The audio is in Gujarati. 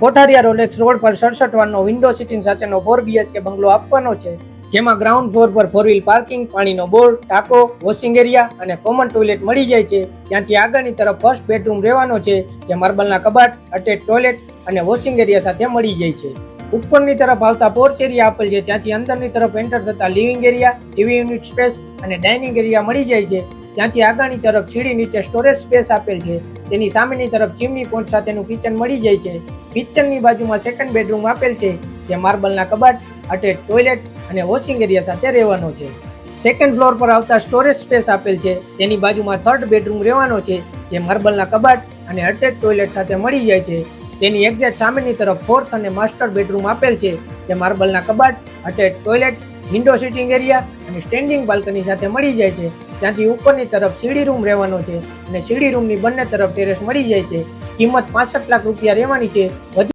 કોઠારિયા રોલેક્સ રોડ પર 67 વારનો વિન્ડો સીટિંગ સાથેનો 4 BHK બંગલો આપવાનો છે, જેમાં ગ્રાઉન્ડ ફ્લોર પર 4 વ્હીલ પાર્કિંગ, પાણીનો બોર, ટાંકો, વોશિંગ એરિયા અને કોમન ટોયલેટ મળી જાય છે. ત્યાંથી આગળની તરફ ફર્સ્ટ બેડરૂમ રહેવાનો છે, જે માર્બલના કબાટ, અટેચ ટોયલેટ અને વોશિંગ એરિયા સાથે મળી જાય છે. ઉપરની તરફ આવતા પોર્ચ એરિયા આપેલ છે, ત્યાંથી અંદરની તરફ એન્ટર થતા living area, TV unit space અને ડાઇનિંગ એરિયા મળી જાય છે. ત્યાંથી આગળની તરફ સીડી નીચે સ્ટોરેજ સ્પેસ આપેલ છે. તેની સામેની તરફ ચીમની પોઈન્ટ સાથેનું કિચન મળી જાય છે. કિચનની બાજુમાં સેકન્ડ બેડરૂમ આપેલ છે, જે માર્બલના કબાટ, અટેચ ટોયલેટ અને વોશિંગ એરિયા સાથે રહેવાનો છે. સેકન્ડ ફ્લોર પર આવતા સ્ટોરેજ સ્પેસ આપેલ છે, તેની બાજુમાં થર્ડ બેડરૂમ રહેવાનો છે, જે માર્બલના કબાટ અને અટેચ ટોયલેટ સાથે મળી જાય છે. તેની એક્ઝેક્ટ સામેની તરફ ફોર્થ અને માસ્ટર બેડરૂમ આપેલ છે, જે માર્બલના કબાટ, attach toilet, window sitting area અને સ્ટેન્ડિંગ બાલ્કની સાથે મળી જાય છે. ત્યાંથી ઉપરની તરફ સીડી રૂમ રહેવાનો છે અને સીડી રૂમની બંને તરફ ટેરેસ મળી જાય છે. કિંમત 65 લાખ રૂપિયા રહેવાની છે.